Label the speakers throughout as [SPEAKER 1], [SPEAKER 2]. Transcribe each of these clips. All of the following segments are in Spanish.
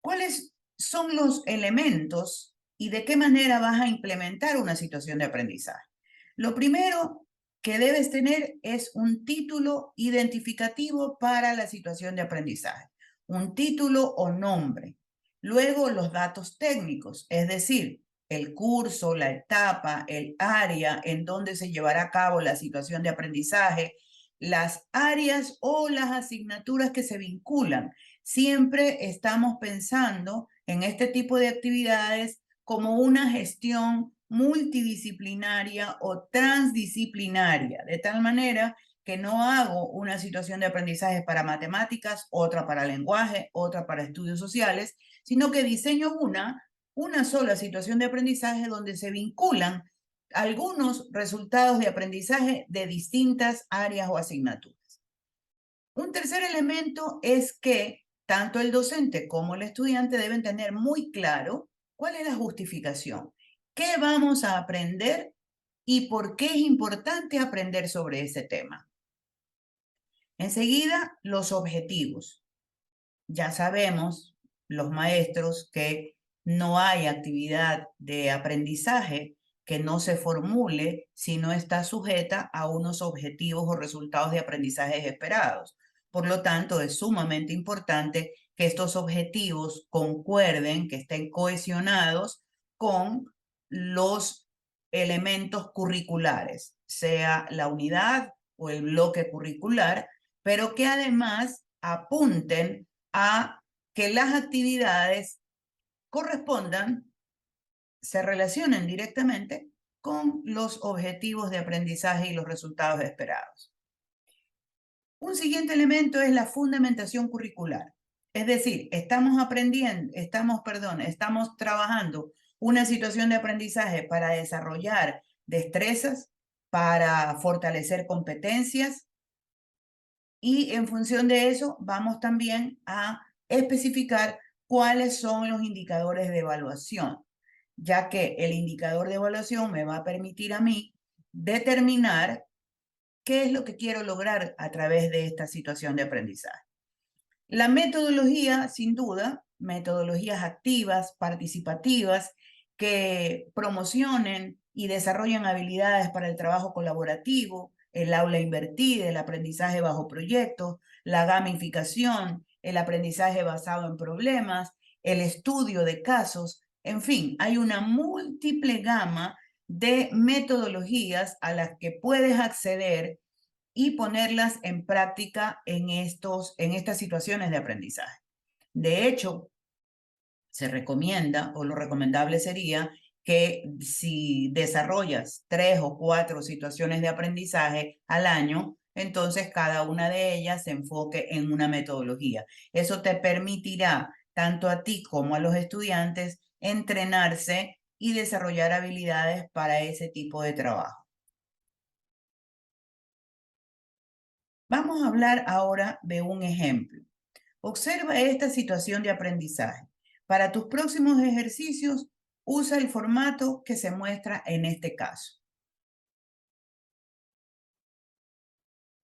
[SPEAKER 1] ¿Cuáles son los elementos y de qué manera vas a implementar una situación de aprendizaje? Lo primero que debes tener es un título identificativo para la situación de aprendizaje, un título o nombre. Luego los datos técnicos, es decir, el curso, la etapa, el área en donde se llevará a cabo la situación de aprendizaje, las áreas o las asignaturas que se vinculan. Siempre estamos pensando en este tipo de actividades como una gestión multidisciplinaria o transdisciplinaria, de tal manera que no hago una situación de aprendizaje para matemáticas, otra para lenguaje, otra para estudios sociales, sino que diseño una sola situación de aprendizaje donde se vinculan algunos resultados de aprendizaje de distintas áreas o asignaturas. Un tercer elemento es que tanto el docente como el estudiante deben tener muy claro cuál es la justificación, qué vamos a aprender y por qué es importante aprender sobre ese tema. Enseguida, los objetivos. Ya sabemos, los maestros, que no hay actividad de aprendizaje que no se formule si no está sujeta a unos objetivos o resultados de aprendizaje esperados. Por lo tanto, es sumamente importante que estos objetivos concuerden, que estén cohesionados con los elementos curriculares, sea la unidad o el bloque curricular, pero que además apunten a que las actividades correspondan, se relacionen directamente con los objetivos de aprendizaje y los resultados esperados. Un siguiente elemento es la fundamentación curricular. Es decir, estamos trabajando una situación de aprendizaje para desarrollar destrezas, para fortalecer competencias, y en función de eso vamos también a especificar cuáles son los indicadores de evaluación, ya que el indicador de evaluación me va a permitir a mí determinar qué es lo que quiero lograr a través de esta situación de aprendizaje. La metodología, sin duda, metodologías activas, participativas, que promocionen y desarrollen habilidades para el trabajo colaborativo, el aula invertida, el aprendizaje bajo proyectos, la gamificación, el aprendizaje basado en problemas, el estudio de casos, en fin, hay una múltiple gama de metodologías a las que puedes acceder y ponerlas en práctica en estas situaciones de aprendizaje. De hecho, se recomienda, o lo recomendable sería, que si desarrollas 3 o 4 situaciones de aprendizaje al año, entonces cada una de ellas se enfoque en una metodología. Eso te permitirá, tanto a ti como a los estudiantes, entrenarse y desarrollar habilidades para ese tipo de trabajo. Vamos a hablar ahora de un ejemplo. Observa esta situación de aprendizaje. Para tus próximos ejercicios, usa el formato que se muestra en este caso.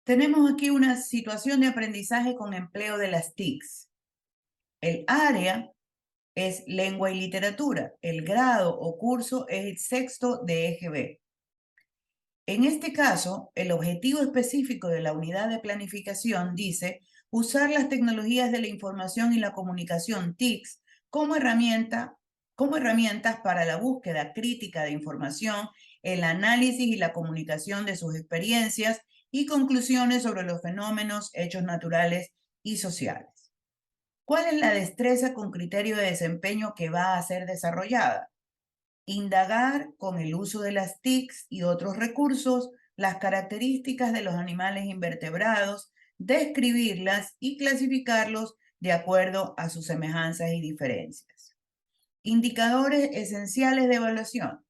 [SPEAKER 1] Tenemos aquí una situación de aprendizaje con empleo de las TICs. El área es lengua y literatura. El grado o curso es el sexto de eje B. En este caso, el objetivo específico de la unidad de planificación dice usar las tecnologías de la información y la comunicación TICs como herramientas para la búsqueda crítica de información, el análisis y la comunicación de sus experiencias y conclusiones sobre los fenómenos, hechos naturales y sociales. ¿Cuál es la destreza con criterio de desempeño que va a ser desarrollada? Indagar con el uso de las TICs y otros recursos las características de los animales invertebrados, describirlas y clasificarlos de acuerdo a sus semejanzas y diferencias. Indicadores esenciales de evaluación.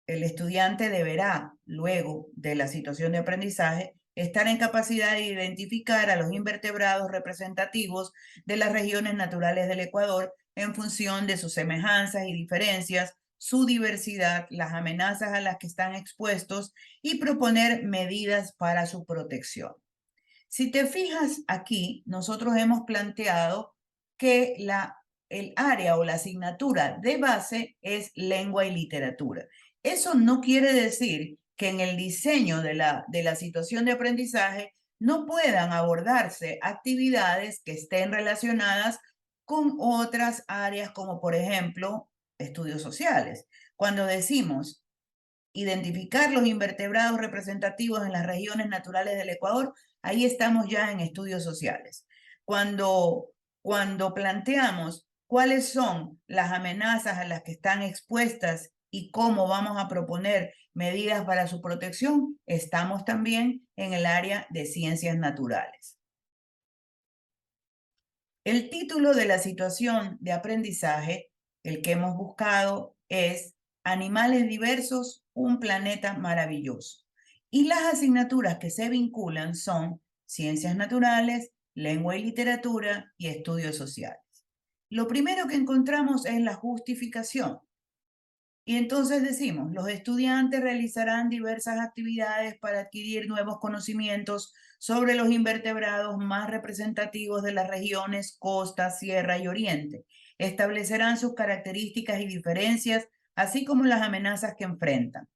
[SPEAKER 1] El estudiante deberá, luego de la situación de aprendizaje, estar en capacidad de identificar a los invertebrados representativos de las regiones naturales del Ecuador en función de sus semejanzas y diferencias, su diversidad, las amenazas a las que están expuestos y proponer medidas para su protección. Si te fijas aquí, nosotros hemos planteado que la el área o la asignatura de base es lengua y literatura. Eso no quiere decir que en el diseño de la situación de aprendizaje no puedan abordarse actividades que estén relacionadas con otras áreas, como por ejemplo estudios sociales. Cuando decimos identificar los invertebrados representativos en las regiones naturales del Ecuador, ahí estamos ya en estudios sociales. Cuando planteamos cuáles son las amenazas a las que están expuestas y cómo vamos a proponer medidas para su protección, estamos también en el área de ciencias naturales. El título de la situación de aprendizaje, el que hemos buscado, es Animales diversos, un planeta maravilloso. Y las asignaturas que se vinculan son Ciencias naturales, Lengua y literatura y Estudios sociales. Lo primero que encontramos es la justificación. Y entonces decimos, los estudiantes realizarán diversas actividades para adquirir nuevos conocimientos sobre los invertebrados más representativos de las regiones costa, sierra y oriente. Establecerán sus características y diferencias, así como las amenazas que enfrentan.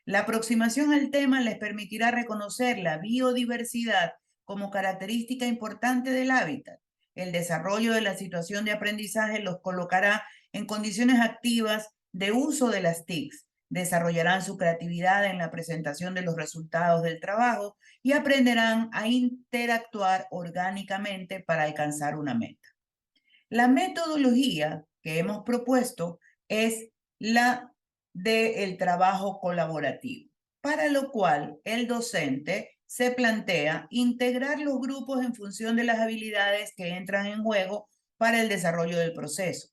[SPEAKER 1] La aproximación al tema les permitirá reconocer la biodiversidad como característica importante del hábitat. El desarrollo de la situación de aprendizaje los colocará en condiciones activas de uso de las TICs, desarrollarán su creatividad en la presentación de los resultados del trabajo y aprenderán a interactuar orgánicamente para alcanzar una meta. La metodología que hemos propuesto es la del trabajo colaborativo, para lo cual el docente se plantea integrar los grupos en función de las habilidades que entran en juego para el desarrollo del proceso.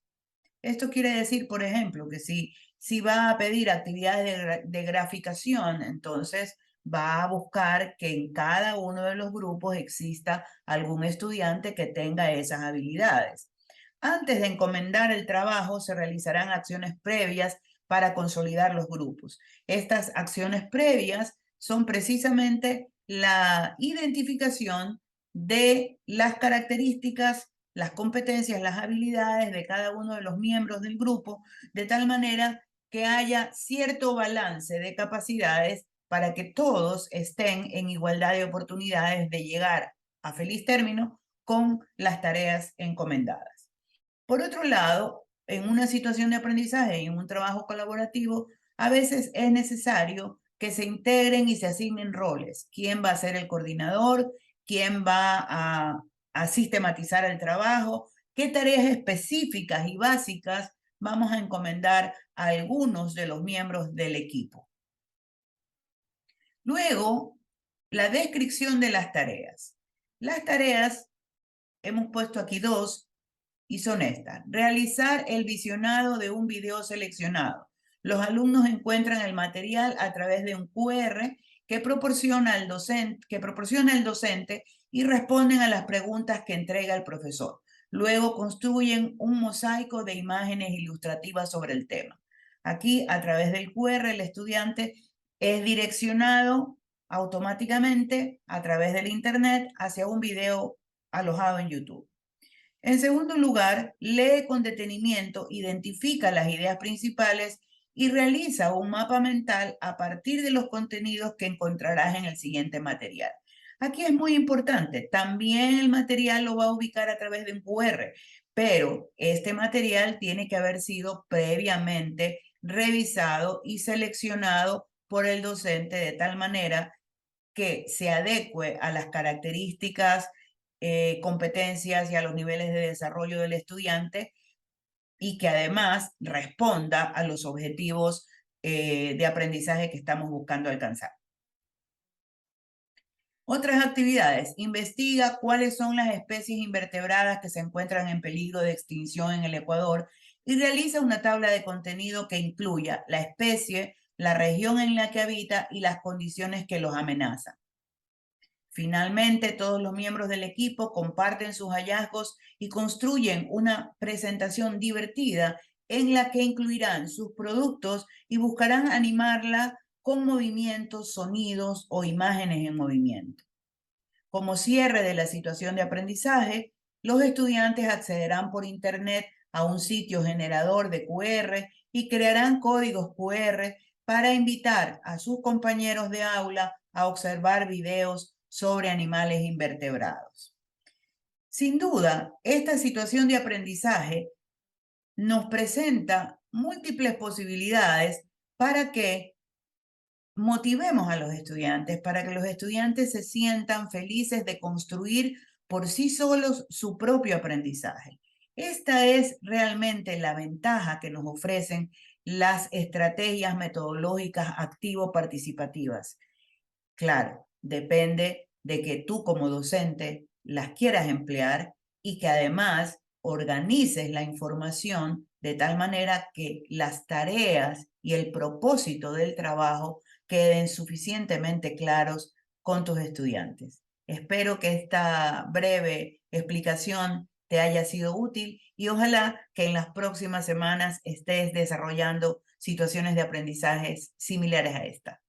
[SPEAKER 1] Esto quiere decir, por ejemplo, que si va a pedir actividades de graficación, entonces va a buscar que en cada uno de los grupos exista algún estudiante que tenga esas habilidades. Antes de encomendar el trabajo, se realizarán acciones previas para consolidar los grupos. Estas acciones previas son precisamente la identificación de las características, las competencias, las habilidades de cada uno de los miembros del grupo, de tal manera que haya cierto balance de capacidades para que todos estén en igualdad de oportunidades de llegar a feliz término con las tareas encomendadas. Por otro lado, en una situación de aprendizaje y en un trabajo colaborativo, a veces es necesario que se integren y se asignen roles. ¿Quién va a ser el coordinador? ¿Quién va a sistematizar el trabajo? ¿Qué tareas específicas y básicas vamos a encomendar a algunos de los miembros del equipo? Luego, la descripción de las tareas. Las tareas, hemos puesto aquí dos, y son estas. Realizar el visionado de un video seleccionado. Los alumnos encuentran el material a través de un QR que proporciona el docente y responden a las preguntas que entrega el profesor. Luego construyen un mosaico de imágenes ilustrativas sobre el tema. Aquí, a través del QR, el estudiante es direccionado automáticamente a través del Internet hacia un video alojado en YouTube. En segundo lugar, lee con detenimiento, identifica las ideas principales y realiza un mapa mental a partir de los contenidos que encontrarás en el siguiente material. Aquí es muy importante, también el material lo va a ubicar a través de un QR, pero este material tiene que haber sido previamente revisado y seleccionado por el docente de tal manera que se adecue a las características, competencias y a los niveles de desarrollo del estudiante y que además responda a los objetivos de aprendizaje que estamos buscando alcanzar. Otras actividades. Investiga cuáles son las especies invertebradas que se encuentran en peligro de extinción en el Ecuador y realiza una tabla de contenido que incluya la especie, la región en la que habita y las condiciones que los amenazan. Finalmente, todos los miembros del equipo comparten sus hallazgos y construyen una presentación divertida en la que incluirán sus productos y buscarán animarla con movimientos, sonidos o imágenes en movimiento. Como cierre de la situación de aprendizaje, los estudiantes accederán por Internet a un sitio generador de QR y crearán códigos QR para invitar a sus compañeros de aula a observar videos sobre animales invertebrados. Sin duda, esta situación de aprendizaje nos presenta múltiples posibilidades para que motivemos a los estudiantes, para que los estudiantes se sientan felices de construir por sí solos su propio aprendizaje. Esta es realmente la ventaja que nos ofrecen las estrategias metodológicas activo-participativas. Claro, depende de que tú como docente las quieras emplear y que además organices la información de tal manera que las tareas y el propósito del trabajo queden suficientemente claros con tus estudiantes. Espero que esta breve explicación te haya sido útil y ojalá que en las próximas semanas estés desarrollando situaciones de aprendizajes similares a esta.